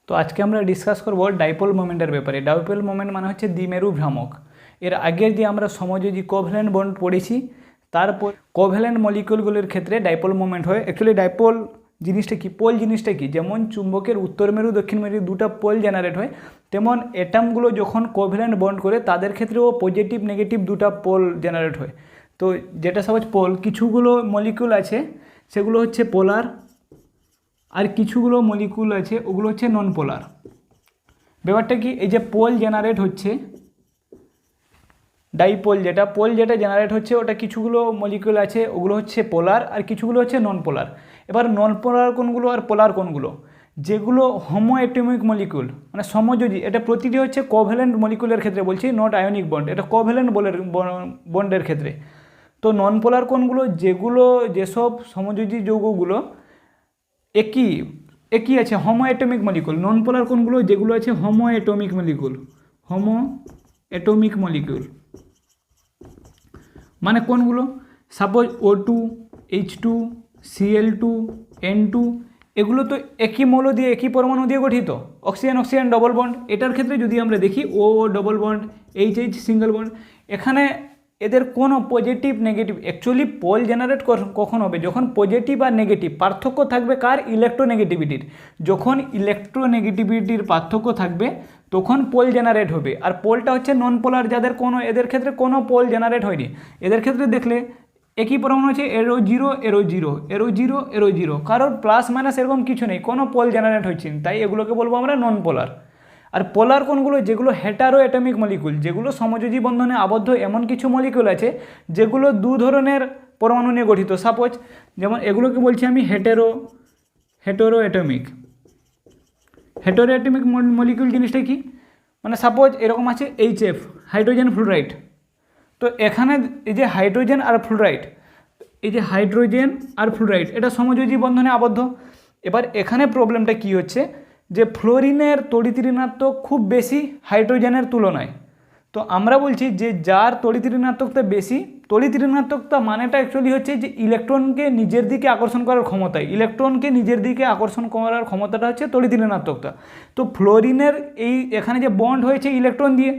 তো আজকে আমরা ডিসকাস করব ডাইপোল মোমেন্টের ব্যাপারে। ডাইপোল মোমেন্ট মানে হচ্ছে দ্বিমেরু ভ্রামক। এর আগের যে আমরা সমযোজী কোভ্যালেন্ট বন্ড পড়েছি, তারপর কোভ্যালেন্ট মলিকিউলগুলির ক্ষেত্রে ডাইপোল মোমেন্ট হয়। অ্যাকচুয়ালি ডাইপোল জিনিসটা কি, পোল জিনিসটা কি, যেমন চুম্বকের উত্তর মেরু দক্ষিণ মেরু দুটা পোল জেনারেট হয়, তেমন অ্যাটমগুলো যখন কোভ্যালেন্ট বন্ড করে তাদের ক্ষেত্রেও পজিটিভ নেগেটিভ দুটা পোল জেনারেট হয়। তো যেটা সহজ পোল, কিছুগুলো মলিকিউল আছে সেগুলো হচ্ছে পোলার, আর কিছুগুলো মলিকিউল আছে ওগুলো হচ্ছে নন পোলার। ব্যাপারটা কি, এই যে পোল জেনারেট হচ্ছে, ডাইপোল যেটা জেনারেট হচ্ছে ওটা কিছুগুলো মলিকিউল আছে ওগুলো হচ্ছে পোলার, আর কিছুগুলো হচ্ছে নন পোলার। এবার নন পোলার কোনগুলো আর পোলার কোনগুলো? যেগুলো হোমো অ্যাটমিক মলিকিউল মানে সমযোজী, এটা প্রতিটি হচ্ছে কোভ্যালেন্ট মলিকিউলের ক্ষেত্রে বলছি, নট আয়নিক বন্ড, এটা কোভ্যালেন্ট বন্ডের ক্ষেত্রে। তো নন পোলার কোনগুলো? যেসব সমযোজী যৌগগুলো একই আছে, হোমো অ্যাটমিক মলিকিউল। নন পোলার কোনগুলো? যেগুলো আছে হোমো অ্যাটমিক মলিকিউল। মানে কোনগুলো? Suppose O2, H2, Cl2, N2, এগুলো তো একই মৌল দিয়ে, একই পরমাণু দিয়ে গঠিত, অক্সিজেন ডবল বন্ড। এটার ক্ষেত্রে যদি আমরা দেখি O double bond, H single bond, এখানে এদের কোনো positive negative, actually pole generate কখন হবে? যখন পজিটিভ আর নেগেটিভ পার্থক্য থাকবে কার? ইলেকট্রোনেগেটিভিটির। যখন ইলেকট্রোনেগেটিভিটির পার্থক্য থাকবে তখন পোল জেনারেট হবে। আর পোলটা হচ্ছে নন পোলার, এদের ক্ষেত্রে কোনো পোল জেনারেট হয়নি। এদের ক্ষেত্রে দেখলে একই পরমাণু আছে, এরো জিরো, কারোর প্লাস মাইনাস এরকম কিছু নেই, কোনো পোল জেনারেট হচ্ছে না, তাই এগুলোকে বলবো আমরা নন পোলার। আর পোলার কোনগুলো? যেগুলো হেটারো অ্যাটমিক মলিকিউল, যেগুলো সমযোজী বন্ধনে আবদ্ধ এমন কিছু মলিকিউল আছে যেগুলো দু ধরনের পরমাণু নিয়ে গঠিত। সাপোজ যেমন এগুলোকে বলছি আমি হেটেরো অ্যাটমিক মলিকিউল। জিনিসটা কি? মানে সাপোজ এরকম আছে HF, হাইড্রোজেন ফ্লুরাইড। তো এখানে এই যে হাইড্রোজেন আর ফ্লুরাইড এটা সমযোজী বন্ধনে আবদ্ধ। এবার এখানে প্রবলেমটা কি হচ্ছে, যে ফ্লোরিনের তড়িৎ ঋণাত্মক খুব বেশি হাইড্রোজেনের তুলনায়। তো আমরা বলছি যে যার তড়িৎ ঋণাত্মকতা বেশি, তড়িৎ ঋণাত্মকতা মানেটা অ্যাকচুয়ালি হচ্ছে যে ইলেকট্রনকে নিজের দিকে আকর্ষণ করার ক্ষমতাটা হচ্ছে তড়িৎ ঋণাত্মকতা। তো ফ্লোরিনের এখানে যে বন্ড হয়েছে ইলেকট্রন দিয়ে,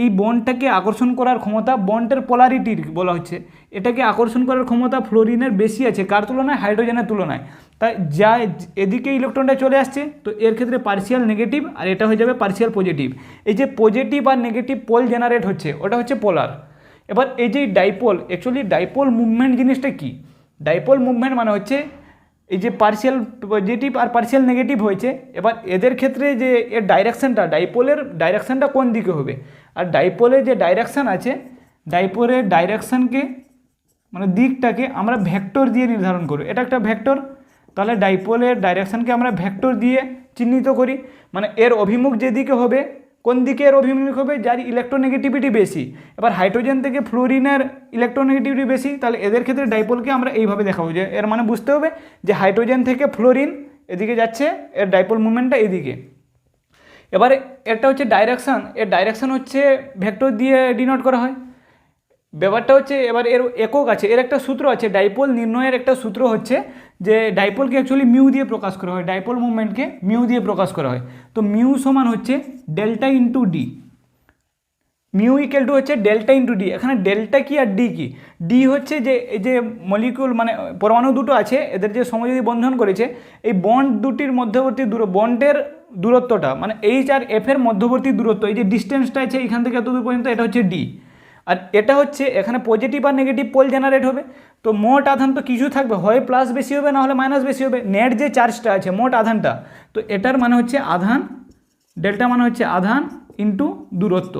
এই বন্ডটাকে আকর্ষণ করার ক্ষমতা, বন্ডের পোলারিটি বলা হচ্ছে, এটাকে আকর্ষণ করার ক্ষমতা ফ্লোরিনের বেশি আছে কার তুলনায়? হাইড্রোজেনের তুলনায়। তাই যা এদিকে ইলেকট্রনটা চলে আসছে, তো এর ক্ষেত্রে পার্শিয়াল নেগেটিভ আর এটা হয়ে যাবে পার্শিয়াল পজিটিভ। এই যে পজিটিভ আর নেগেটিভ পোল জেনারেট হচ্ছে ওটা হচ্ছে পোলার। এবার এই যে ডাইপোল, অ্যাকচুয়ালি ডাইপোল মুভমেন্ট জিনিসটা কি? ডাইপোল মুভমেন্ট মানে হচ্ছে এই যে পার্শিয়াল পজিটিভ আর পার্শিয়াল নেগেটিভ হয়েছে, এবার এদের ক্ষেত্রে যে এর ডাইরেকশানটা, ডাইপোলের ডাইরেকশানটা কোন দিকে হবে? আর ডাইপোলের যে ডাইরেকশান আছে, ডাইপোলের ডাইরেকশানকে মানে দিকটাকে আমরা ভেক্টর দিয়ে নির্ধারণ করি। এটা একটা ভেক্টর, তাহলে ডাইপোলের ডাইরেকশানকে আমরা ভেক্টর দিয়ে চিহ্নিত করি। মানে এর অভিমুখ যেদিকে হবে, কোন দিকে এর অভিমুখ হবে? যার ইলেকট্রোনেগেটিভিটি বেশি। এবার হাইড্রোজেন থেকে ফ্লোরিনের ইলেকট্রোনেগেটিভিটি বেশি, তাহলে এদের ক্ষেত্রে ডাইপোলকে আমরা এইভাবে দেখাবো, যে এর মানে বুঝতে হবে যে হাইড্রোজেন থেকে ফ্লোরিন এদিকে যাচ্ছে, এর ডাইপোল মুভমেন্টটা এদিকে। এবারে এটা হচ্ছে ডাইরেকশান, এর ডাইরেকশান হচ্ছে ভেক্টর দিয়ে ডিনোট করা হয়। ব্যাপারটা হচ্ছে এবার এর একক আছে, এর একটা সূত্র আছে, ডাইপোল নির্ণয়ের একটা সূত্র হচ্ছে যে ডাইপোলকে অ্যাকচুয়ালি মিউ দিয়ে প্রকাশ করা হয়, ডাইপোল মুভমেন্টকে মিউ দিয়ে প্রকাশ করা হয়। তো মিউ সমান হচ্ছে delta into D, mu equal to হচ্ছে ডেল্টা ইন্টু ডি। এখানে ডেল্টা কি আর ডি কি? ডি হচ্ছে যে এই যে মলিকিউল মানে পরমাণু দুটো আছে, এদের যে সমযোজী বন্ধন করেছে, এই বন্ড দুটির মধ্যবর্তী বন্ডের দূরত্বটা মানে H আর F এর মধ্যবর্তী দূরত্ব, এই যে ডিস্টেন্সটা আছে এখান থেকে এত দূর পর্যন্ত, এটা হচ্ছে ডি। আর এটা হচ্ছে এখানে পজিটিভ আর নেগেটিভ পোল জেনারেট হবে। তো মোট আধান তো কিছু থাকবে, হয় প্লাস বেশি হবে না হলে মাইনাস বেশি হবে, নেট যে চার্জটা আছে মোট আধানটা। তো এটার মানে হচ্ছে আধান, ডেল্টা মানে হচ্ছে আধান ইন্টু দূরত্ব।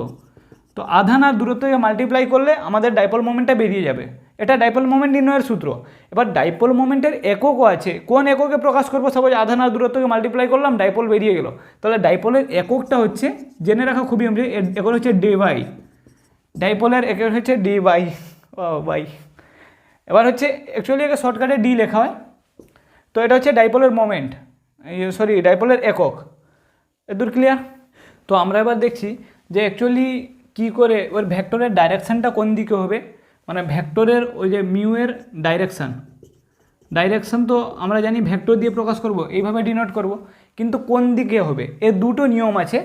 তো আধান আর দূরত্বকে মাল্টিপ্লাই করলে আমাদের ডাইপোল মোমেন্টটা বেরিয়ে যাবে। এটা ডাইপোল মোমেন্ট নির্ণয়ের সূত্র। এবার ডাইপোল মোমেন্টের এককও আছে, কোন এককে প্রকাশ করবো? সাপোজ আধান আর দূরত্বকে মাল্টিপ্লাই করলাম, ডাইপোল বেরিয়ে গেল। তাহলে ডাইপোলের এককটা হচ্ছে, জেনে রাখা খুবই একক হচ্ছে ডি বাই, ডাইপোলের একক হচ্ছে ডি বাই বাই। এবার হচ্ছে অ্যাকচুয়ালি একে শর্টকাটে ডি লেখা হয়। তো এটা হচ্ছে ডাইপোলের মোমেন্ট, ডাইপোলের একক। এদূর ক্লিয়ার? তো আমরা এবার দেখছি যে অ্যাকচুয়ালি কী করে ওর ভেক্টরের ডাইরেকশানটা কোন দিকে হবে, মানে ভেক্টরের ওই যে মিউ এর ডাইরেকশান, ডাইরেকশন তো আমরা জানি ভেক্টর দিয়ে প্রকাশ করব, এইভাবে ডিনোট করব, কিন্তু কোন দিকে হবে এর দুটো নিয়ম আছে।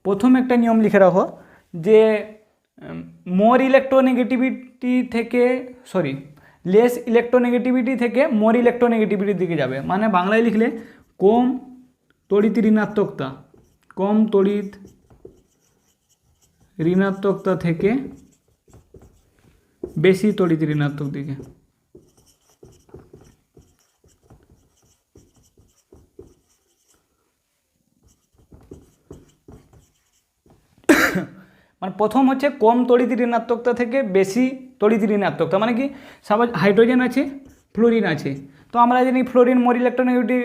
প্রথম একটা নিয়ম লিখে রাখো যে মোর ইলেকট্রোনেগেটিভিটি থেকে লেস ইলেকট্রোনেগেটিভিটি থেকে মোর ইলেকট্রোনেগেটিভিটির দিকে যাবে, মানে বাংলায় লিখলে কম তড়িৎ ঋণাত্মকতা, কম তড়িৎ ঋণাত্মকতা থেকে বেশি তড়িৎ ঋণাত্মক দিকে। মানে প্রথম হচ্ছে কম তড়িৎ ঋণাত্মকতা থেকে বেশি তড়িৎ ঋণাত্মকতা, মানে কি সাপোজ হাইড্রোজেন আছে, ফ্লোরিন আছে, তো আমরা জানি ফ্লোরিন মোর ইলেকট্রোনেগেটিভ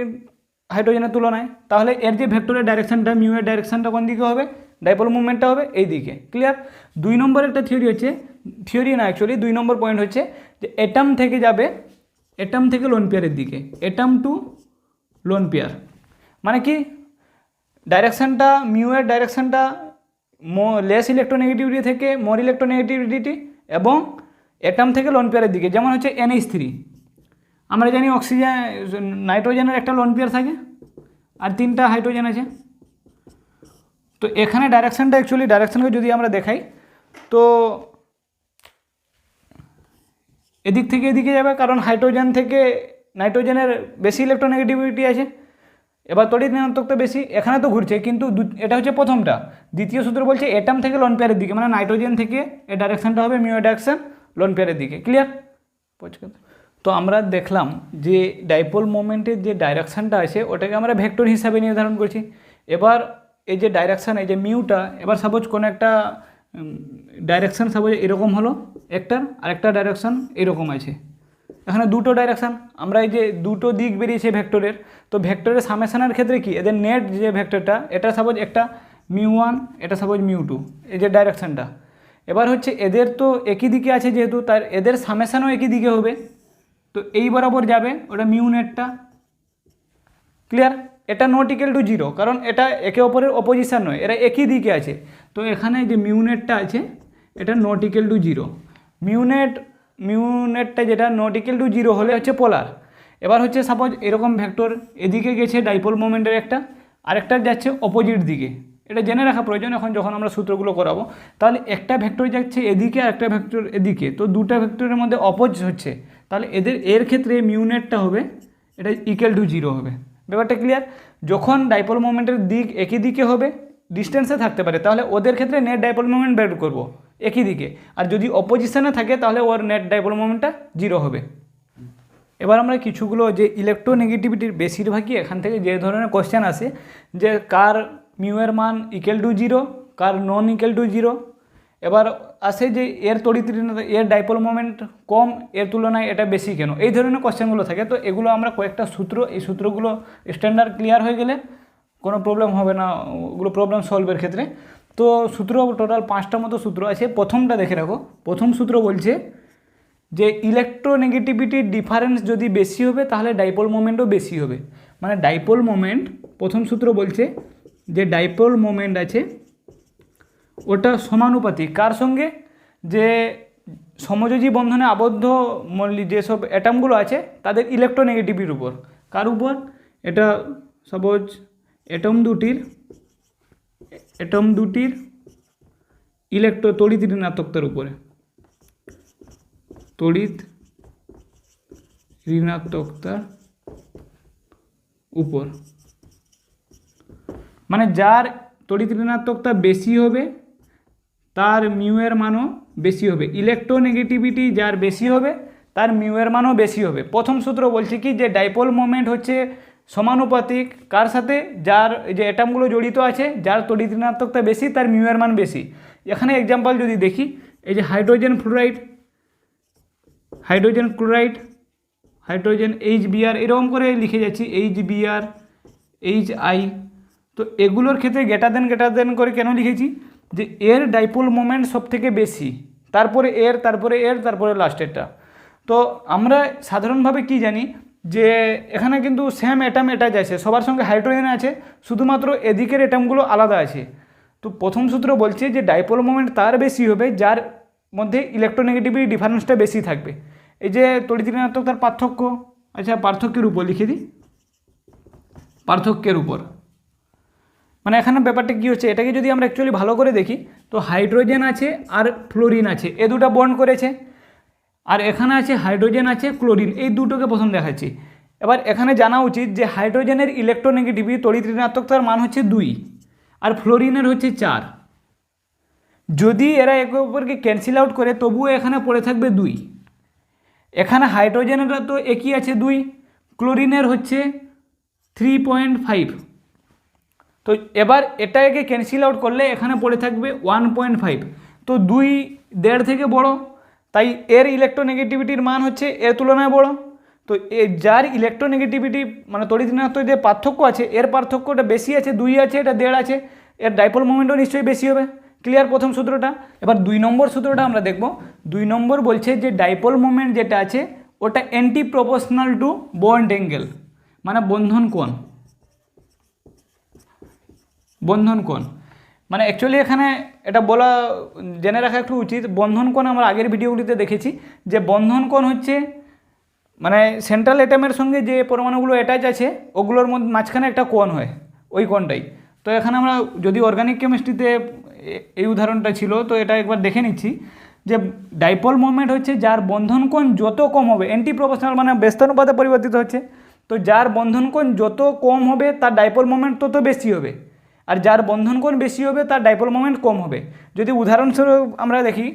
হাইড্রোজেনের তুলনায়, তাহলে এর যে ভেক্টরের ডাইরেকশনটা মিউ এর ডাইরেকশনটা কোন দিকে হবে, ডাইপোল মুভমেন্টটা হবে এই দিকে। ক্লিয়ার? 2 নম্বর একটা থিওরি হচ্ছে, থিওরি না অ্যাকচুয়ালি 2 নম্বর পয়েন্ট হচ্ছে যে অ্যাটম থেকে যাবে, অ্যাটম থেকে লোন পেয়ারের দিকে, অ্যাটম টু লোন পেয়ার, মানে কি ডাইরেকশনটা মিউ এর ডাইরেকশনটা লেস ইলেকট্রোনেগেটিভিটি থেকে মোর ইলেকট্রোনেগেটিভিটি এবং অ্যাটম থেকে লোন পেয়ারের দিকে। যেমন হচ্ছে NH3, আমরা জানি অক্সিজেন নাইট্রোজেনের একটা লোন পেয়ার থাকে আর 3টা হাইড্রোজেন আছে, তো এখানে ডাইরেকশনটা অ্যাকচুয়ালি ডাইরেকশনকে যদি আমরা দেখাই তো এদিক থেকে এদিকে যাবে, কারণ হাইড্রোজেন থেকে নাইট্রোজেনের বেশি ইলেকট্রোনেগেটিভিটি আছে, এবার তড়িৎ ঋণাত্মকতা বেশি, এখানে তো ঘুরছে, কিন্তু এটা হচ্ছে প্রথমটা। দ্বিতীয় সূত্র বলছে অ্যাটম থেকে লোন পেয়ারের দিকে, মানে নাইট্রোজেন থেকে এর ডাইরেকশনটা হবে মিউ এর ডাইরেকশন লোন পেয়ারের দিকে। ক্লিয়ার? তো আমরা দেখলাম যে ডাইপোল মোমেন্টের যে ডাইরেকশনটা আছে ওটাকে আমরা ভেক্টর হিসাবে নির্ধারণ করছি। এবার এই যে ডাইরেকশন, এই যে মিউটা, এবার সাপোজ কোনো একটা ডাইরেকশন সাপোজ এরকম হলো একটার, আরেকটা ডাইরেকশন এরকম আছে, এখানে দুটো ডাইরেকশন, আমরা এই যে দুটো দিক বেরিয়েছে ভেক্টরের, তো ভেক্টরের সামেশনের ক্ষেত্রে কি এদের নেট যে ভেক্টরটা, এটা সাপোজ একটা μ1, এটা সাপোজ μ2, এই যে ডাইরেকশনটা। এবার হচ্ছে এদের তো একই দিকে আছে যেহেতু, তার এদের সামেশনও একই দিকে হবে, তো এই বরাবর যাবে ওটা মিউ নেটটা। ক্লিয়ার? এটা নট ইকুয়াল টু 0, কারণ এটা একে অপরের অপোজিশন নয়, এরা একই দিকে আছে, তো এখানে যে মিউ নেটটা আছে এটা নট ইকুয়াল টু 0। মিউ নেটটা যেটা নট ইকুয়াল টু 0 হলে হচ্ছে পোলার। এবার হচ্ছে সাপোজ এরকম ভেক্টর এদিকে গেছে ডাইপোল মোমেন্টের একটা, আরেকটা যাচ্ছে অপোজিট দিকে, এটা জেনে রাখা প্রয়োজন এখন যখন আমরা সূত্রগুলো করাবো। তাহলে একটা ভেক্টর যাচ্ছে এদিকে আর একটা ভেক্টর এদিকে, তো দুটা ভেক্টরের মধ্যে অপোজ হচ্ছে, তাহলে এর ক্ষেত্রে মিউ নেটটা হবে এটা ইকুয়াল টু 0 হবে। ব্যাপারটা ক্লিয়ার? যখন ডাইপোল মোমেন্টের দিক একই দিকে হবে, ডিস্টেন্সে থাকতে পারে, তাহলে ওদের ক্ষেত্রে নেট ডাইপোল মোমেন্ট বের করব একই দিকে, আর যদি অপোজিশনে থাকে তাহলে ওর নেট ডাইপোল মোমেন্টটা 0 হবে। এবার আমরা কিছুগুলো যে ইলেকট্রোনেগেটিভিটির বেশিরভাগই এখান থেকে যে ধরনের কোশ্চেন আসে যে কার মিউ এর মান equal to 0, car non equal to 0, এবার আসে যে এর তড়িৎ এর ডাইপোল মোমেন্ট কম, এর তুলনায় এটা বেশি কেন, এই ধরনের কোশ্চেনগুলো থাকে। তো এগুলো আমরা কয়েকটা সূত্র, এই সূত্রগুলো স্ট্যান্ডার্ড ক্লিয়ার হয়ে গেলে কোনো প্রবলেম হবে না ওগুলো প্রবলেম সলভের ক্ষেত্রে। তো সূত্র টোটাল 5টা মতো সূত্র আছে। প্রথমটা দেখে রাখো, প্রথম সূত্র বলছে যে ইলেকট্রোনেগেটিভিটির ডিফারেন্স যদি বেশি হবে তাহলে ডাইপোল মোমেন্টও বেশি হবে, মানে ডাইপোল মোমেন্ট, প্রথম সূত্র বলছে যে ডাইপোল মোমেন্ট আছে ওটা সমানুপাতিক কার সঙ্গে, যে সমযোজী বন্ধনে আবদ্ধ যেসব অ্যাটমগুলো আছে তাদের ইলেকট্রোনেগেটিভিটির উপর। কার উপর? এটা সাপোজ অ্যাটম দুটির তড়িৎ ঋণাত্মকতার উপরে, তড়িৎ ঋণাত্মকতার উপর, মানে যার তড়িৎ ঋণাত্মকতা বেশি হবে তার মিউ এর মানও বেশি হবে, ইলেকট্রোনেগেটিভিটি যার বেশি হবে তার মিউ এর মানও বেশি হবে। প্রথম সূত্র বলছে কি যে ডাইপোল মোমেন্ট হচ্ছে সমানুপাতিক কার সাথে, যার যে অ্যাটমগুলো জড়িত আছে যার তড়িৎ ঋণাত্মকতা বেশি তার মিউ এর মান বেশি। এখানে এক্সাম্পল যদি দেখি, এই যে hydrogen fluoride, hydrogen chloride, hydrogen HBr, এরকম করে লিখে যাচ্ছি HBr, HI, তো এগুলোর ক্ষেত্রে গ্রেটার দেন করে কেন লিখেছি, যে এর ডাইপোল মোমেন্ট সব থেকে বেশি, তারপরে এর, তারপরে লাস্টেরটা। তো আমরা সাধারণভাবে কি জানি যে এখানে কিন্তু সেম অ্যাটম এটা যাচ্ছে, সবার সঙ্গে হাইড্রোজেন আছে, শুধুমাত্র এদিকের অ্যাটমগুলো আলাদা আছে। তো প্রথম সূত্র বলছে যে ডাইপোল মোমেন্ট তার বেশি হবে যার মধ্যে ইলেকট্রোনেগেটিভিটি ডিফারেন্সটা বেশি থাকবে। এই যে তড়িৎ ঋণাত্মকতার পার্থক্য আচ্ছা পার্থক্যের উপর লিখে দিই, পার্থক্যের উপর। মানে এখানে ব্যাপারটা কী হচ্ছে, এটাকে যদি আমরা অ্যাকচুয়ালি ভালো করে দেখি তো হাইড্রোজেন আছে আর ফ্লোরিন আছে, এ দুটো বন্ড করেছে, আর এখানে আছে হাইড্রোজেন আছে ক্লোরিন, এই দুটোকে প্রথম দেখাচ্ছি। এবার এখানে জানা উচিত যে হাইড্রোজেনের ইলেকট্রোনেগেটিভিটি তড়িৎ ঋণাত্মকতার মান হচ্ছে 2 আর ফ্লোরিনের হচ্ছে 4। যদি এরা একে অপরকে ক্যান্সেল আউট করে তবুও এখানে পড়ে থাকবে 2। এখানে হাইড্রোজেনেরও তো একই আছে 2, ক্লোরিনের হচ্ছে 3.5। তো এবার এটাকে ক্যান্সেল আউট করলে এখানে পড়ে থাকবে 1.5। তো 2 1.5 থেকে বড়, তাই এর ইলেকট্রোনেগেটিভিটির মান হচ্ছে এর তুলনায় বড়। তো যার ইলেকট্রোনেগেটিভিটি মানে তড়িৎ ঋণাত্মক যে পার্থক্য আছে এর পার্থক্যটা বেশি আছে, 2 আছে, এটা 1.5 আছে, এর ডাইপোল মোমেন্টও নিশ্চয়ই বেশি হবে। ক্লিয়ার প্রথম সূত্রটা। এবার 2 নম্বর সূত্রটা আমরা দেখব। 2 নম্বর বলছে যে ডাইপোল মোমেন্ট যেটা আছে ওটা anti proportional to bond angle, মানে বন্ধন কোণ। বন্ধন কোণ মানে অ্যাকচুয়ালি এখানে এটা বলা জেনে রাখা একটু উচিত। বন্ধন কোণ আমরা আগের ভিডিওগুলিতে দেখেছি যে বন্ধন কোণ হচ্ছে মানে সেন্ট্রাল অ্যাটমের সঙ্গে যে পরমাণুগুলো অ্যাটাচ আছে ওগুলোর মধ্যে মাঝখানে একটা কোণ হয়, ওই কোণটাই। তো এখানে আমরা যদি অর্গানিক কেমিস্ট্রিতে এই উদাহরণটা ছিল তো এটা একবার দেখে নিচ্ছি যে ডাইপোল মোমেন্ট হচ্ছে যার বন্ধন কোণ যত কম হবে, অ্যান্টি প্রপোর্শনাল মানে ব্যস্তানুপাতে পরিবর্তিত হচ্ছে, তো যার বন্ধন কোণ যত কম হবে তার ডাইপোল মোমেন্ট তত বেশি হবে, আর যার বন্ধন কোণ বেশি হবে তার ডাইপোল মোমেন্ট কম হবে। যদি উদাহরণস্বরূপ আমরা দেখি,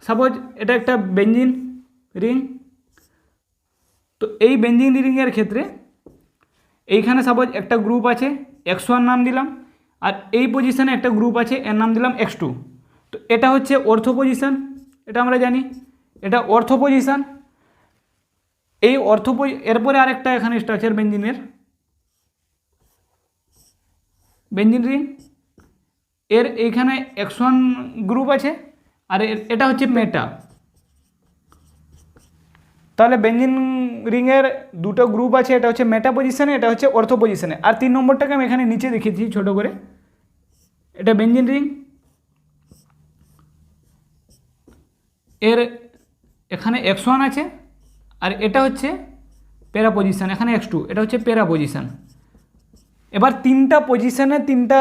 সাপোজ এটা একটা বেঞ্জিন রিং, তো এই বেঞ্জিন রিংয়ের ক্ষেত্রে এইখানে সাপোজ একটা গ্রুপ আছে x1 নাম দিলাম, আর এই পজিশানে একটা গ্রুপ আছে এর নাম দিলাম x2। তো এটা হচ্ছে অর্থো পজিশান, এটা আমরা জানি, এটা অর্থো পজিশান। এই এরপরে আরেকটা এখানে স্ট্রাকচার বেঞ্জিন রিং, এর এইখানে x1 গ্রুপ আছে, আর এটা হচ্ছে মেটা। তাহলে বেঞ্জিন রিংয়ের দুটো গ্রুপ আছে, এটা হচ্ছে মেটা পজিশানে, এটা হচ্ছে অর্থো পজিশানে। আর 3 নম্বরটাকে আমি এখানে নিচে দেখিয়েছি ছোটো করে, এটা বেঞ্জিন রিং, এর এখানে x1 আছে, আর এটা হচ্ছে প্যারা পজিশান, এখানে x2, এটা হচ্ছে প্যারা পজিশান। এবার 3টা পজিশানে 3টা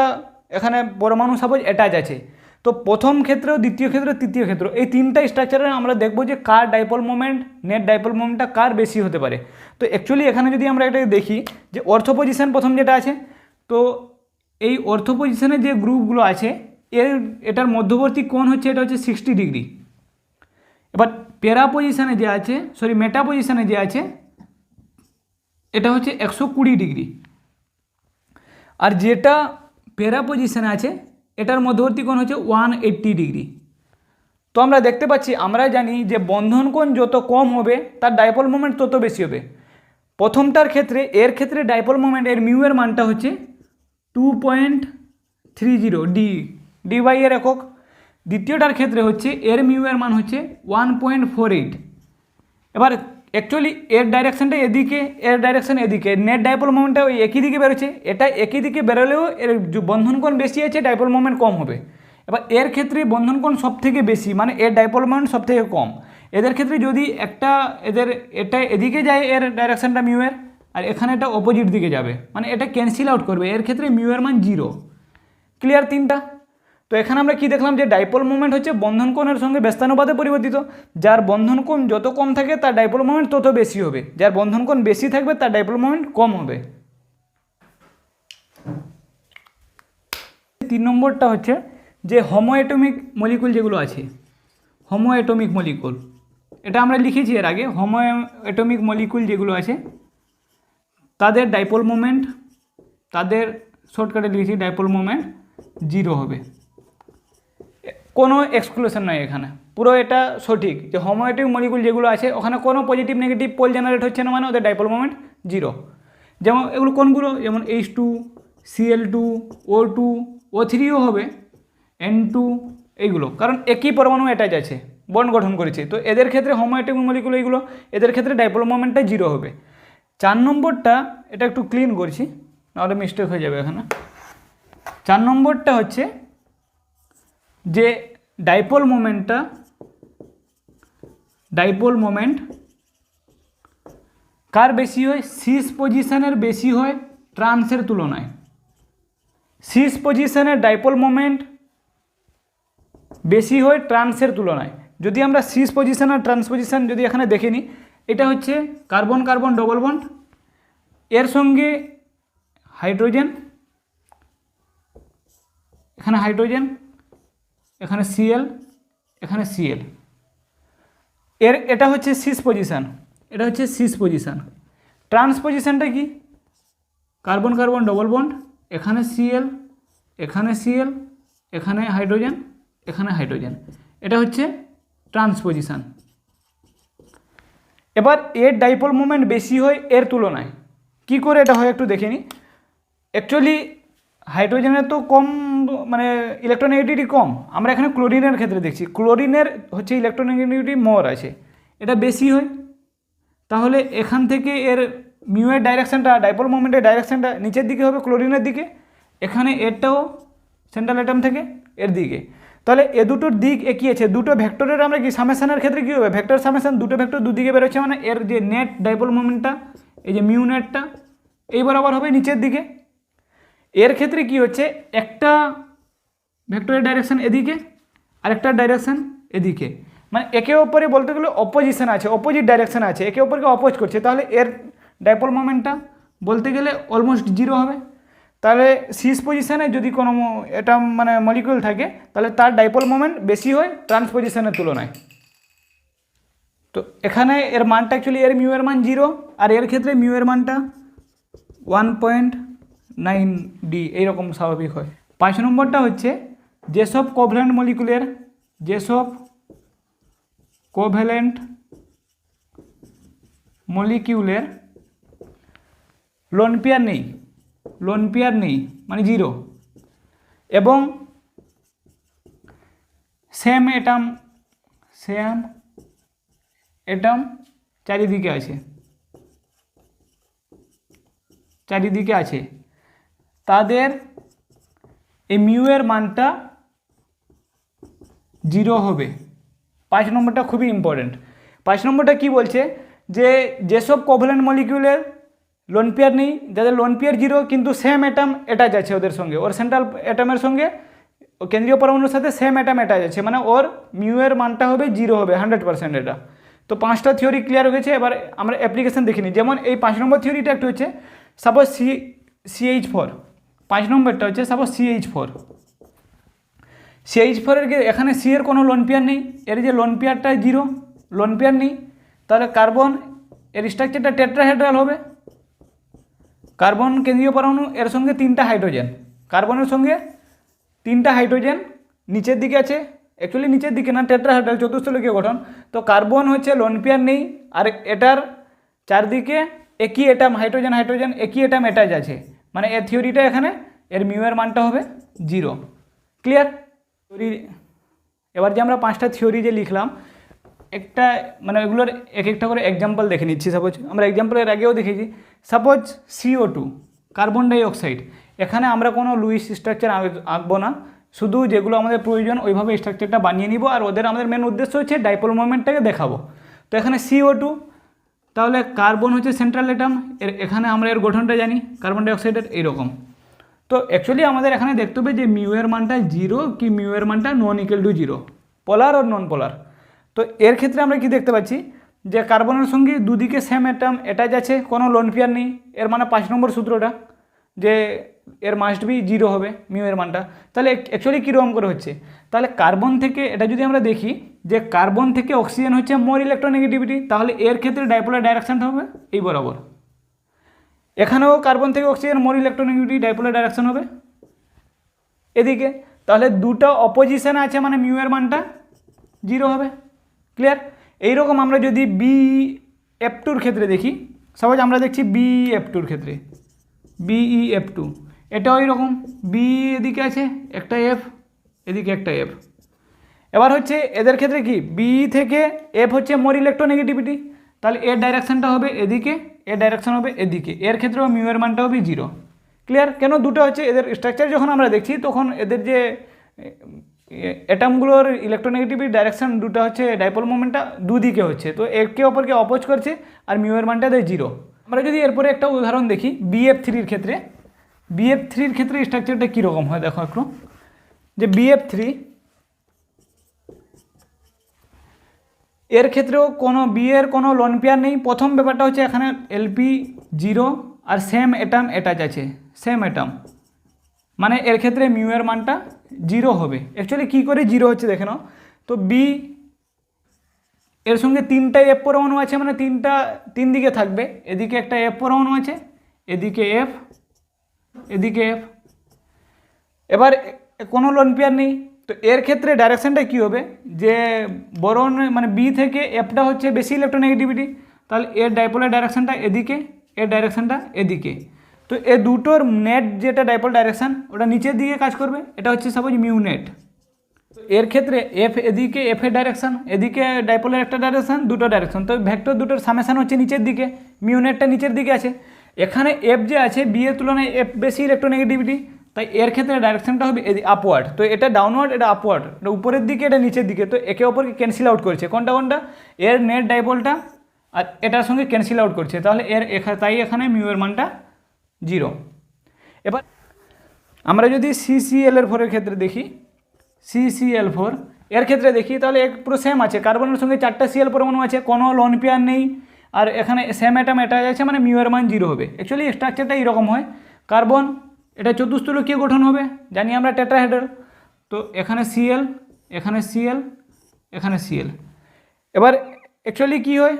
এখানে পরমাণু সাপোজ অ্যাটাচ আছে, তো প্রথম ক্ষেত্র, দ্বিতীয় ক্ষেত্র, তৃতীয় ক্ষেত্র, এই 3টা স্ট্রাকচারে আমরা দেখব যে কার ডাইপোল মোমেন্ট, নেট ডাইপোল মোমেন্টটা কার বেশি হতে পারে। তো অ্যাকচুয়ালি এখানে যদি আমরা এটা দেখি যে অর্থো পজিশান প্রথম যেটা আছে, তো এই অর্থো পজিশানে যে গ্রুপগুলো আছে এটার মধ্যবর্তী কোণ হচ্ছে এটা হচ্ছে 60 ডিগ্রি। এবার প্যারা পজিশানে যে আছে, মেটা পজিশানে যে আছে এটা হচ্ছে 120 ডিগ্রি, আর যেটা প্যারা পজিশানে আছে এটার মধ্যবর্তী কোণ হচ্ছে 180 ডিগ্রি। তো আমরা দেখতে পাচ্ছি, আমরা জানি যে বন্ধন কোণ যত কম হবে তার ডাইপোল মোমেন্ট তত বেশি হবে। প্রথমটার ক্ষেত্রে এর ক্ষেত্রে ডাইপোল মোমেন্ট এর মিউ এর মানটা হচ্ছে 2.30 ডি বাই এর একক। দ্বিতীয়টার ক্ষেত্রে হচ্ছে এর মিউ এর মান হচ্ছে 1.48। এবার অ্যাকচুয়ালি এর ডাইরেকশানটা এদিকে, এর ডাইরেকশান এদিকে, নেট ডাইপোল মোমেন্টটা ওই একই দিকে বেরোচ্ছে, এটা একই দিকে বেরোলেও এর বন্ধন কোণ বেশি আছে, ডাইপোল মোমেন্ট কম হবে। এবার এর ক্ষেত্রে বন্ধন কোণ সব থেকে বেশি, মানে এর ডাইপোল মোমেন্ট সব থেকে কম। এদের ক্ষেত্রে যদি এটা এদিকে যায় এর ডাইরেকশানটা মিউ এর, আর এখানে এটা অপোজিট দিকে যাবে, মানে এটা ক্যান্সেল আউট করবে, এর ক্ষেত্রে মিউ এর মান 0। ক্লিয়ার 3টা। তো এখানে আমরা কি দেখলাম যে ডাইপোল মোমেন্ট হচ্ছে বন্ধন কোণের সঙ্গে ব্যস্তানুপাতে পরিবর্তিত, যার বন্ধন কোণ যত কম থাকে তার ডাইপোল মোমেন্ট তত বেশি হবে, যার বন্ধন কোণ বেশি থাকবে তার ডাইপোল মোমেন্ট কম হবে। 3 নম্বরটা হচ্ছে যে হোমো অ্যাটমিক মলিকুল যেগুলো আছে, হোমো অ্যাটমিক মলিকুল, এটা আমরা লিখেছি এর আগে। হোমো অ্যাটমিক মলিকুল যেগুলো আছে তাদের ডাইপোল মোমেন্ট, তাদের শর্টকাটে লিখেছি ডাইপোল মোমেন্ট 0 হবে, কোনো এক্সক্লুশন নয় এখানে, পুরো এটা সঠিক যে হোমো অ্যাটমিক মলিকুল যেগুলো আছে ওখানে কোনো পজিটিভ নেগেটিভ পোল জেনারেট হচ্ছে না, মানে ওদের ডাইপোল মোমেন্ট 0। যেমন এগুলো কোনগুলো, যেমন H2, Cl2, O2, O3ও হবে, N2, এইগুলো কারণ একই পরমাণু অ্যাটাচ আছে, বন্ড গঠন করেছে, তো এদের ক্ষেত্রে হোমো অ্যাটমিক মলিকুল এইগুলো, এদের ক্ষেত্রে ডাইপোল মোমেন্টটা 0 হবে। 4 নম্বরটা এটা একটু ক্লিন করছি নাহলে মিস্টেক হয়ে যাবে এখানে। 4 নম্বরটা হচ্ছে যে ডাইপোল মোমেন্ট কার বেশি হয়? সিস পজিশনের বেশি হয় ট্রান্সের তুলনায়। সিস পজিশনের ডাইপোল মোমেন্ট বেশি হয় ট্রান্সের তুলনায়। যদি আমরা সিস পজিশন আর ট্রান্স পজিশন যদি এখানে দেখে নিই, এটা হচ্ছে কার্বন কার্বন ডবল বন্ড, এর সঙ্গে হাইড্রোজেন, এখানে হাইড্রোজেন, এখানে সিএল, এখানে সিএল, এটা হচ্ছে সিস পজিশন, এটা হচ্ছে সিস পজিশন। ট্রান্স পজিশনটা কি? কার্বন কার্বন ডবল বন্ড, এখানে সিএল, এখানে সিএল, এখানে হাইড্রোজেন, এখানে হাইড্রোজেন, এটা হচ্ছে ট্রান্স পজিশন। এবার এর ডাইপোল মোমেন্ট বেশি হয় এর তুলনায়। কি করে এটা হয় একটু দেখে নিই। অ্যাকচুয়ালি হাইড্রোজেনের তো কম, মানে ইলেকট্রোনেগেটিভিটি কম। আমরা এখানে ক্লোরিনের ক্ষেত্রে দেখছি, ক্লোরিনের হচ্ছে ইলেকট্রোনেগেটিভিটি মোর আছে, এটা বেশি হয়। তাহলে এখান থেকে এর মিউয়ের ডাইরেকশানটা, ডাইপোল মোমেন্টের ডাইরেকশানটা নিচের দিকে হবে ক্লোরিনের দিকে, এখানে এরটাও সেন্ট্রাল অ্যাটম থেকে এর দিকে। তাহলে এ দুটোর দিক একই আছে, দুটো ভেক্টরের আমরা কি সামেশনের ক্ষেত্রে কী হবে, ভেক্টর সামেশন, দুটো ভেক্টর দুদিকে বেরোচ্ছে, মানে এর যে নেট ডাইপোল মোমেন্টটা, এই যে মিউ নেটটা এই বরাবর হবে নিচের দিকে। এর ক্ষেত্রে কি হচ্ছে, একটা ভেক্টরের ডাইরেকশান এদিকে, আরেকটার ডাইরেকশান এদিকে, মানে একে অপরে বলতে গেলে অপোজিশন আছে, অপোজিট ডাইরেকশান আছে, একে অপরকে অপোজ করছে। তাহলে এর ডাইপোল মোমেন্টটা বলতে গেলে অলমোস্ট জিরো হবে। তাহলে সিস পজিশনে যদি কোনো এটা মানে মলিকিউল থাকে, তাহলে তার ডাইপোল মোমেন্ট বেশি হয় ট্রান্স পজিশনের তুলনায়। তো এখানে এর মানটা অ্যাকচুয়ালি এর মিউ এর মান 0, আর এর ক্ষেত্রে মিউ এর মানটা 1.9D এইরকম স্বাভাবিক হয়। 5 নম্বরটা হচ্ছে যেসব কোভ্যালেন্ট মলিকুলের, যেসব কোভ্যালেন্ট মলিকিউলের লোন পেয়ার নেই, লোন পেয়ার নেই মানে 0, এবং সেম অ্যাটম চারিদিকে আছে, চারিদিকে আছে, তাদের এই মিউ এর মানটা 0 হবে। 5 নম্বরটা খুবই ইম্পর্টেন্ট। 5 নম্বরটা কি বলছে, যে যেসব কোভ্যালেন্ট মলিকিউলের লোন পেয়ার নেই, যাদের লোন পেয়ার 0 কিন্তু সেম অ্যাটম অ্যাটাচ আছে ওদের সঙ্গে, ওর সেন্ট্রাল অ্যাটমের সঙ্গে কেন্দ্রীয় পরমাণুর সাথে সেম অ্যাটম অ্যাটাচ আছে, মানে ওর মিউ এর মানটা হবে 0 হবে 100%। এটা তো 5টা থিওরি ক্লিয়ার হয়ে গেছে। এবার আমরা অ্যাপ্লিকেশন দেখে নিই। যেমন এই 5 নম্বর থিওরিটা একটু হচ্ছে, সাপোজ CH4, 5 নম্বরটা হচ্ছে সাপোজ CH4, CH4 এর এখানে সি এর কোনো লোন পেয়ার নেই, এর যে লোন পেয়ারটা 0, লোন পেয়ার নেই, তাহলে কার্বন এর স্ট্রাকচারটা টেট্রাহেড্রাল হবে। কার্বন কেন্দ্রীয় পরমাণু, এর সঙ্গে 3টা হাইড্রোজেন, কার্বনের সঙ্গে 3টা হাইড্রোজেন নিচের দিকে আছে, অ্যাকচুয়ালি নিচের দিকে না, টেট্রাহেড্রাল চতুস্থলকীয় গঠন। তো কার্বন হচ্ছে লোন পেয়ার নেই, আর এটার চারদিকে একই অ্যাটম, হাইড্রোজেন হাইড্রোজেন একই অ্যাটম অ্যাটাচ আছে, মানে এর থিওরিটা এখানে এর মিউ এর মানটা হবে 0। ক্লিয়ার? এবার যে আমরা 5টা থিওরি যে লিখলাম, একটা মানে এগুলোর এক একটা করে এক্সাম্পল দেখে নিচ্ছি। সাপোজ আমরা এক্সাম্পলের আগেও দেখেছি, সাপোজ CO2 কার্বন ডাইঅক্সাইড, এখানে আমরা কোনো লুইস স্ট্রাকচার আঁকবো না, শুধু যেগুলো আমাদের প্রয়োজন ওইভাবে স্ট্রাকচারটা বানিয়ে নিব, আর ওদের আমাদের মেন উদ্দেশ্য হচ্ছে ডাইপোল মোমেন্টটাকে দেখাবো। তো এখানে CO2, তাহলে কার্বন হচ্ছে সেন্ট্রাল অ্যাটম, এখানে আমরা এর গঠনটা জানি কার্বন ডাইঅক্সাইডের এইরকম। তো অ্যাকচুয়ালি আমাদের এখানে দেখতে হবে যে মিউ এর মানটা 0 কি মিউ এর মানটা নন ইকুয়াল টু 0, পোলার আর নন পোলার। তো এর ক্ষেত্রে আমরা কি দেখতে পাচ্ছি, যে কার্বনের সঙ্গে দুদিকে সেম অ্যাটম অ্যাটাচ আছে, কোনো লোন পেয়ার নেই, এর মানে 5 নম্বর সূত্রটা যে এর মাস্ট বি 0 হবে মিউ এর মানটা। তাহলে অ্যাকচুয়ালি কীরকম করে হচ্ছে, তাহলে কার্বন থেকে এটা যদি আমরা দেখি যে কার্বন থেকে অক্সিজেন হচ্ছে মোর ইলেকট্রোনেগেটিভিটি, তাহলে এর ক্ষেত্রে ডাইপোলার ডাইরেকশানটা হবে এই বরাবর। এখানেও কার্বন থেকে অক্সিজেন মোর ইলেকট্রোনেগেটিভিটি, ডাইপোলার ডাইরেকশন হবে এদিকে। তাহলে দুটো অপোজিশন আছে, মানে মিউ এর মানটা 0 হবে। ক্লিয়ার? এইরকম আমরা যদি BF2 ক্ষেত্রে দেখি, সাপোজ আমরা দেখছি BF2 ক্ষেত্রে, BEF2, এটা ওই রকম, বি এদিকে আছে একটা F, এদিকে একটা F। এবার হচ্ছে এদের ক্ষেত্রে কি, বি থেকে F হচ্ছে মোর ইলেকট্রোনেগেটিভিটি, তাহলে এর ডাইরেকশানটা হবে এদিকে, এর ডাইরেকশান হবে এদিকে, এর ক্ষেত্রেও মিউ এর মানটা হবে 0। ক্লিয়ার? কেন? দুটো হচ্ছে এদের স্ট্রাকচার যখন আমরা দেখছি তখন এদের যে অ্যাটমগুলোর ইলেকট্রোনেগেটিভিটি ডাইরেকশন দুটো হচ্ছে, ডাইপোল মোমেন্টটা দুদিকে হচ্ছে, তো একে অপরকে অপোজ করছে আর মিউ এর মানটা দেয় 0। আমরা যদি এরপরে একটা উদাহরণ দেখি BF3-র ক্ষেত্রে, BF3-র ক্ষেত্রে স্ট্রাকচারটা কীরকম হয় দেখো একটু, যে BF3 এর ক্ষেত্রেও কোনো এর কোনো লোন পেয়ার নেই। প্রথম ব্যাপারটা হচ্ছে এখানে LP0 আর সেম অ্যাটম অ্যাটাচ আছে, সেম অ্যাটম, মানে এর ক্ষেত্রে মিউ এর মানটা 0 হবে। অ্যাকচুয়ালি কী করে 0 হচ্ছে দেখে নাও, তো বি এর সঙ্গে 3টা F পরমাণু আছে, মানে তিন দিকে থাকবে, এদিকে একটা F পরমাণু আছে, এদিকে F, এদিকে F, এবার কোনো লোন পেয়ার নেই। তো এর ক্ষেত্রে ডাইরেকশানটা কী হবে, যে বোরন মানে বি থেকে এফটা হচ্ছে বেশি ইলেকট্রোনেগেটিভিটি, তাহলে এর ডাইপোলের ডাইরেকশানটা এদিকে, এর ডাইরেকশানটা এদিকে। তো এ দুটোর নেট যেটা ডাইপোল ডাইরেকশান ওটা নিচের দিকে কাজ করবে, এটা হচ্ছে সাপোজ মিউ নেট। এর ক্ষেত্রে এফ এদিকে, এফ এর ডাইরেকশান এদিকে, ডাইপোলের একটা ডাইরেকশান, দুটো ডাইরেকশান, তো ভেক্টর দুটোর সামেশান হচ্ছে নিচের দিকে, মিউ নেটটা নিচের দিকে আছে। এখানে এফ যে আছে বি এর তুলনায় এফ বেশি ইলেকট্রোনেগেটিভিটি, তাই এর ক্ষেত্রে ডাইরেকশানটা হবে আপওয়ার্ড। তো এটা ডাউনওয়ার্ড, এটা আপওয়ার্ড, এটা উপরের দিকে, এটা নিচের দিকে, তো একে অপরকে ক্যান্সেল আউট করছে। কোনটা এর নেট ডাইপোলটা আর এটার সঙ্গে ক্যান্সেল আউট করছে, তাহলে তাই এখানে মিউ এর মানটা 0। এবার আমরা যদি CCl4 এর ক্ষেত্রে দেখি, CCl4 এর ক্ষেত্রে দেখি, তাহলে পুরো সেম আছে, কার্বনের সঙ্গে 4টা Cl পরমাণু আছে, কোনো লোন পেয়ার নেই, আর এখানে সেম অ্যাটম অ্যাটাচ আছে, মানে মিউ এর মান 0 হবে। অ্যাকচুয়ালি স্ট্রাকচারটা এরকম হয়, কার্বন এটা চতুস্তলকীয় গঠন হবে, জানি আমরা টেট্রাহেড্রাল, তো এখানে Cl, এখানে Cl, এখানে Cl। এবার অ্যাকচুয়ালি কী হয়,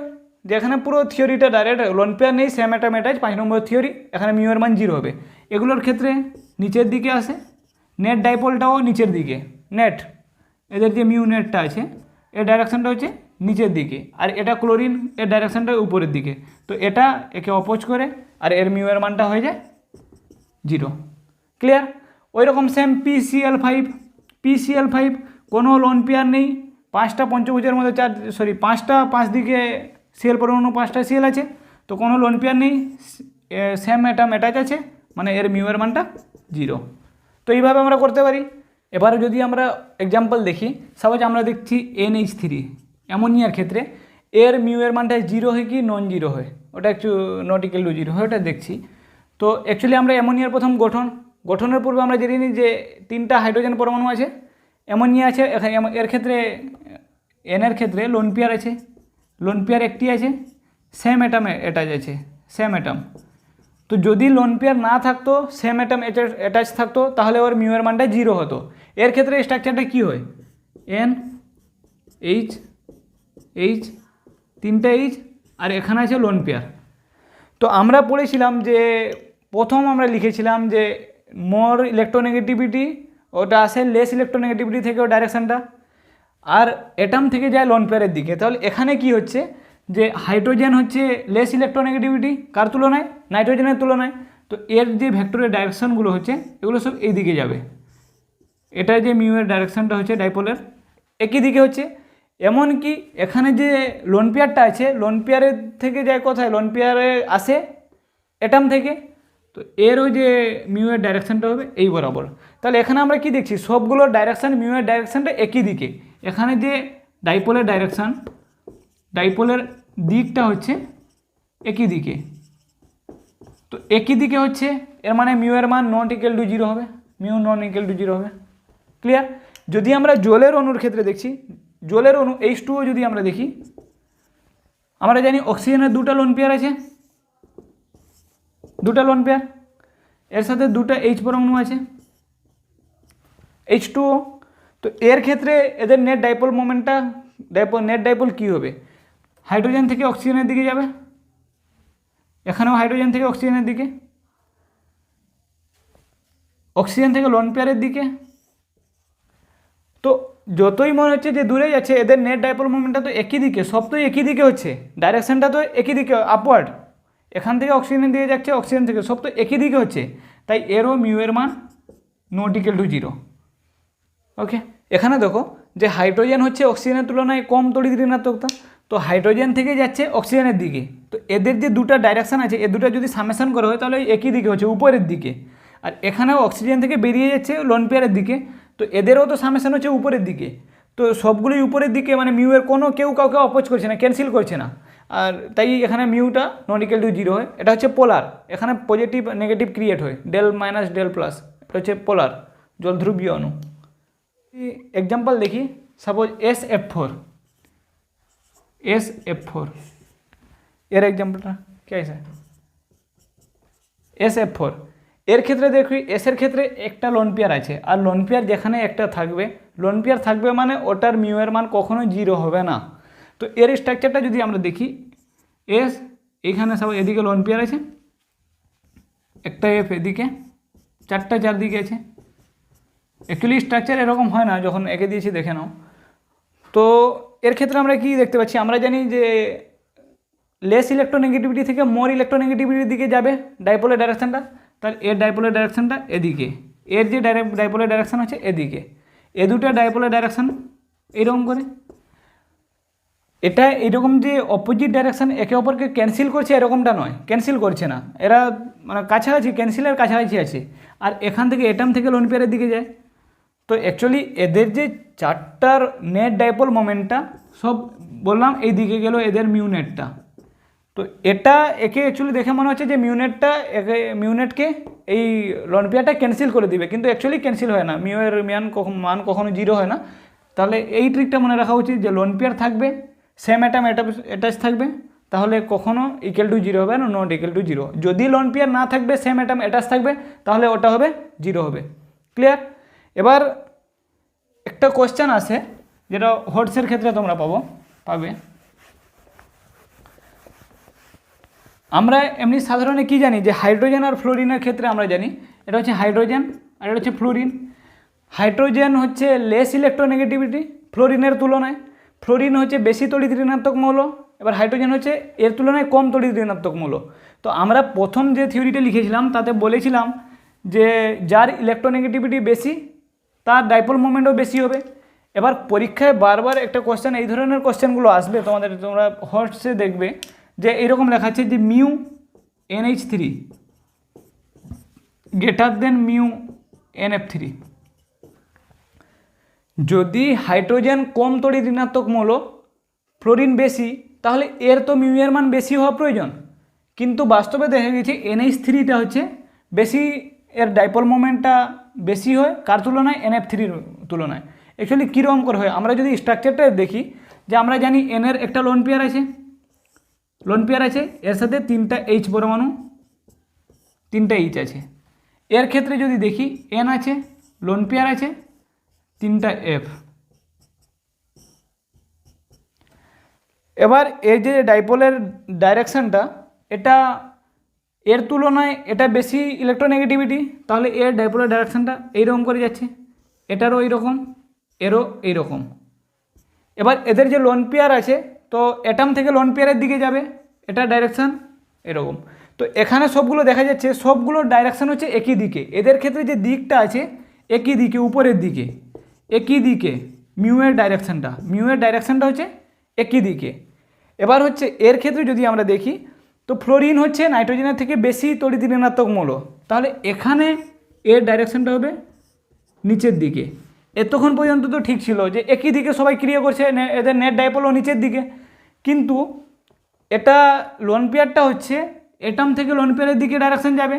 যে এখানে পুরো থিওরিটা ডাইরেক্ট লোন পেয়ার নেই, সেম অ্যাটম অ্যাটাচ, 5 নম্বর থিওরি, এখানে মিউ এর মান 0 হবে। এগুলোর ক্ষেত্রে নিচের দিকে আসে, নেট ডাইপোলটাও নিচের দিকে, নেট এদের যে মিউ নেটটা আছে এর ডাইরেকশানটা হচ্ছে নিচের দিকে, আর এটা ক্লোরিন এর ডাইরেকশানটা উপরের দিকে, তো এটা একে অপোজ করে আর এর মিউ এর মানটা হয়ে যায় 0। ক্লিয়ার? ওই রকম সেম PCl5 কোনো লোন পেয়ার নেই, 5টা পঞ্চভুজের মধ্যে 5টা 5 দিকে Cl পরমাণু, 5টা Cl আছে, তো কোনো লোন পেয়ার নেই, সেম অ্যাটম অ্যাটাচ আছে, মানে এর মিউ এর মানটা 0। তো এইভাবে আমরা করতে পারি। এবারে যদি আমরা এক্সাম্পল দেখি, সাপোজ আমরা দেখছি NH3 অ্যামোনিয়ার ক্ষেত্রে এর মিউ এর মানটা 0 হয় কি নন 0 হয়, ওটা একটু নট ইকুয়াল টু 0 হয়, ওটা দেখছি। তো অ্যাকচুয়ালি আমরা অ্যামোনিয়ার প্রথম গঠনের পূর্বে আমরা জেনে নিই যে 3টা হাইড্রোজেন পরমাণু আছে, অ্যামোনিয়া আছে, এর ক্ষেত্রে এর ক্ষেত্রে লোন পেয়ার আছে, লোন পেয়ার একটি আছে, সেম অ্যাটম অ্যাটাচ আছে, সেম অ্যাটম। তো যদি লোন পেয়ার না থাকতো, সেম অ্যাটম অ্যাটাচ থাকতো, তাহলে ওর মিউ এর মানটা 0 হতো। এর ক্ষেত্রে স্ট্রাকচারটা কী হয়, NH, 3টা H, আর এখানে আছে লোন পেয়ার। তো আমরা পড়েছিলাম যে প্রথম আমরা লিখেছিলাম যে মোর ইলেকট্রোনেগেটিভিটি ওটা আসে লেস ইলেকট্রোনেগেটিভিটি থেকে, ও ডাইরেকশানটা, আর অ্যাটম থেকে যায় লোন পেয়ারের দিকে। তাহলে এখানে কি হচ্ছে, যে হাইড্রোজেন হচ্ছে লেস ইলেকট্রোনেগেটিভিটি কার তুলনায়, নাইট্রোজেনের তুলনায়, তো এর যে ভেক্টরের ডাইরেকশানগুলো হচ্ছে এগুলো সব এই দিকে যাবে। এটা যে মিউ এর ডাইরেকশানটা হচ্ছে ডাইপোলের একই দিকে হচ্ছে, এমনকি এখানে যে লোন পেয়ারটা আছে, লোন পেয়ারের থেকে যায় কোথায়, লোন পেয়ারে আসে অ্যাটম থেকে, তো এর ওই যে মিউ এর ডাইরেকশানটা হবে এই বরাবর। তাহলে এখানে আমরা কি দেখছি, সবগুলোর ডাইরেকশান, মিউ এর ডাইরেকশানটা একই দিকে। এখানে যে ডাইপোলের ডাইরেকশান, ডাইপোলের দিকটা হচ্ছে একই দিকে, তো একই দিকে হচ্ছে, এর মানে মিউ এর মান নট ইকুয়াল টু 0 হবে, মিউ নট ইকুয়াল টু 0 হবে। ক্লিয়ার? যদি আমরা জলের অণুর ক্ষেত্রে দেখছি, জলের অণু H2O যদি আমরা দেখি, আমরা জানি অক্সিজেনের 2টা লোন পেয়ার আছে, 2টা লোন পেয়ার, এর সাথে 2টা H পরমাণু আছে, H2O। তো এর ক্ষেত্রে এদের নেট ডাইপোল মোমেন্টটা, নেট ডাইপোল কী হবে, হাইড্রোজেন থেকে অক্সিজেনের দিকে যাবে, এখানেও হাইড্রোজেন থেকে অক্সিজেনের দিকে, অক্সিজেন থেকে লোন পেয়ারের দিকে। তো যতই মনে হচ্ছে যে দূরে যাচ্ছে, এদের নেট ডাইপোল মোমেন্টটা তো একই দিকে, সব তো একই দিকে হচ্ছে, ডাইরেকশানটা তো একই দিকে আপওয়ার্ড, এখান থেকে অক্সিজেনের দিকে যাচ্ছে, অক্সিজেন থেকে, সব তো একই দিকে হচ্ছে, তাই এরও মিউ এর মান নট ইকুয়াল টু 0। ওকে, এখানে দেখো যে হাইড্রোজেন হচ্ছে অক্সিজেনের তুলনায় কম তড়িৎ ঋণাত্মকতা, তো হাইড্রোজেন থেকে যাচ্ছে অক্সিজেনের দিকে, তো এদের যে 2টা ডাইরেকশান আছে, এ দুটো যদি সামেশন করা হয় তাহলে একই দিকে হচ্ছে, উপরের দিকে। আর এখানেও অক্সিজেন থেকে বেরিয়ে যাচ্ছে লোন পেয়ারের দিকে, তো এদেরও তো সামেশন হচ্ছে উপরের দিকে, তো সবগুলোই উপরের দিকে, মানে মিউ এর কোনো কেউ কাউকে অপোজ করছে না, ক্যান্সেল করছে না, আর তাই এখানে মিউটা নট ইকুয়াল টু জিরো হয়। এটা হচ্ছে পোলার, এখানে পজিটিভ নেগেটিভ ক্রিয়েট হয়, ডেল মাইনাস ডেল প্লাস, এটা হচ্ছে পোলার জলধ্রুবীয় অণু। এক্সাম্পল দেখি, সাপোজ SF4 এর এক্সাম্পলটা কে আছে, SF4 এর ক্ষেত্রে দেখি, এর ক্ষেত্রে একটা লোন পেয়ার আছে, আর লোন পেয়ার যেখানে একটা থাকবে, লোন পেয়ার থাকবে মানে ওটার মিউ এর মান কখনো জিরো হবে না। তো এর স্ট্রাকচারটা যদি আমরা দেখি, এস এখানে সব এদিকে লোন পেয়ার আছে, একটা এফ এদিকে, চারটা চারদিকে আছে। অ্যাকচুয়ালি স্ট্রাকচার এরকম হয় না, যখন এঁকে দিয়েছি দেখে নাও। তো এর ক্ষেত্রে আমরা কি দেখতে পাচ্ছি, আমরা জানি যে লেস ইলেকট্রোনেগেটিভিটি থেকে মোর ইলেকট্রোনেগেটিভিটির দিকে যাবে ডাইপোলের ডাইরেকশানটা, তার এর ডাইপোলের ডাইরেকশানটা এদিকে, এর যে ডাইপোলের ডাইরেকশান হচ্ছে এদিকে, এ দুটো ডাইপোলের ডাইরেকশান এইরকম করে। এটা এইরকম যে অপোজিট ডাইরেকশান একে অপরকে ক্যান্সেল করছে এরকমটা নয়, ক্যান্সেল করছে না, এরা মানে কাছাকাছি, ক্যান্সেলের কাছাকাছি আছে, আর এখান থেকে এটাম থেকে লোন পেয়ারের দিকে যায়। তো অ্যাকচুয়ালি এদের যে চারটার নেট ডাইপোল মোমেন্টটা সব বললাম এই দিকে গেল এদের মিউনেটটা। তো এটা একে অ্যাকচুয়ালি দেখে মনে হচ্ছে যে মিউনেটকে এই লোন পেয়ারটা ক্যান্সেল করে দিবে, কিন্তু অ্যাকচুয়ালি ক্যান্সেল হয় না, মিউ এর মান কখনো জিরো হয় না। তাহলে এই ট্রিকটা মনে রাখা উচিত যে লোন পেয়ার থাকবে, সেম অ্যাটাম অ্যাটাচ থাকবে, তাহলে কখনো ইকুয়াল টু জিরো হবে না, নট ইকুয়াল টু জিরো। যদি লোন পেয়ার না থাকবে, সেম অ্যাটাম অ্যাটাচ থাকবে, তাহলে ওটা হবে জিরো হবে। ক্লিয়ার? এবার একটা কোশ্চেন আছে যেটা হটসের ক্ষেত্রে তোমরা পাবে। আমরা এমনি সাধারণে কি জানি যে হাইড্রোজেন আর ফ্লোরিনের ক্ষেত্রে আমরা জানি এটা হচ্ছে হাইড্রোজেন আর এটা হচ্ছে ফ্লোরিন। হাইড্রোজেন হচ্ছে লেস ইলেকট্রোনেগেটিভিটি ফ্লোরিনের তুলনায়, ফ্লোরিন হচ্ছে বেশি তড়িৎ ঋণাত্মক মৌল, এবার হাইড্রোজেন হচ্ছে এর তুলনায় কম তড়িৎ ঋণাত্মক মৌল। তো আমরা প্রথম যে থিওরিটা লিখেছিলাম তাতে বলেছিলাম যে যার ইলেকট্রোনেগেটিভিটি বেশি তার ডাইপোল মোমেন্টও বেশি হবে। এবার পরীক্ষায় বারবার একটা কোশ্চেন, এই ধরনের কোশ্চেনগুলো আসবে তোমরা হটসে দেখবে যে এইরকম লেখা আছে যে mu NH3 greater than mu NF3। যদি হাইড্রোজেন কম তড়িৎ ঋণাত্মক মৌল, ফ্লোরিন বেশি, তাহলে এর তো মিউ এর মান বেশি হওয়া প্রয়োজন, কিন্তু বাস্তবে দেখা গেছে NH3টা হচ্ছে বেশি, এর ডাইপোল মোমেন্টটা বেশি হয় কার তুলনায়, NF3-র তুলনায়। অ্যাকচুয়ালি কীরকম করে হয়, আমরা যদি স্ট্রাকচারটা দেখি যে আমরা জানি এনের একটা লোন পেয়ার আছে, এর সাথে 3টা H পরমাণু, 3টা H আছে। এর ক্ষেত্রে যদি দেখি N আছে, লোন পেয়ার আছে, 3টা F। এবার এর যে ডাইপোলের ডাইরেকশানটা, এটা এর তুলনায় এটা বেশি ইলেকট্রোনেগেটিভিটি, তাহলে এর ডাইপোলের ডাইরেকশানটা এইরকম করে যাচ্ছে, এটারও এইরকম, এরও এইরকম। এবার এদের যে লোন পেয়ার আছে, তো অ্যাটম থেকে লোন পেয়ারের দিকে যাবে, এটা ডাইরেকশান এরকম। তো এখানে সবগুলো দেখা যাচ্ছে, সবগুলোর ডাইরেকশান হচ্ছে একই দিকে, এদের ক্ষেত্রে যে দিকটা আছে একই দিকে, উপরের দিকে একই দিকে, মিউ এর ডাইরেকশানটা হচ্ছে একই দিকে। এবার হচ্ছে এর ক্ষেত্রে যদি আমরা দেখি, তো ফ্লোরিন হচ্ছে নাইট্রোজেনের থেকে বেশি তড়িৎ ঋণাত্মক মৌল, তাহলে এখানে এর ডাইরেকশানটা হবে নিচের দিকে। এতক্ষণ পর্যন্ত তো ঠিক ছিল যে একই দিকে সবাই ক্রিয়া করছে, এদের নেট ডাইপোলও নিচের দিকে, কিন্তু এটা লোন পেয়ারটা হচ্ছে এটম থেকে লোন পেয়ারের দিকে ডাইরেকশান যাবে।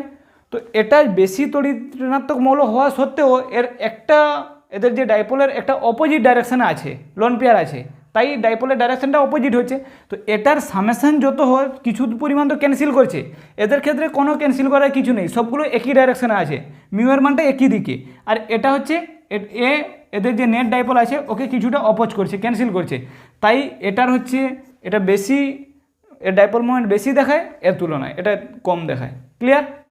তো এটা বেশি তড়িৎ ঋণাত্মক মৌল হওয়া সত্ত্বেও এদের যে ডাইপোলের একটা অপোজিট ডাইরেকশানে আছে, লোন পেয়ার আছে, তাই ডাইপোলের ডাইরেকশানটা অপোজিট হচ্ছে। তো এটার সামেশন যত হয় কিছু পরিমাণ তো ক্যান্সেল করছে, এদের ক্ষেত্রে কোনো ক্যান্সেল করার কিছু নেই, সবগুলো একই ডাইরেকশানে আছে, মিউ এর মানটা একই দিকে, আর এটা হচ্ছে এদের যে নেট ডাইপোল আছে ওকে কিছুটা অপোজ করছে, ক্যান্সেল করছে, তাই এটা বেশি, এর ডাইপোল মোমেন্ট বেশি দেখায়, এর তুলনায় এটা কম দেখায়। ক্লিয়ার?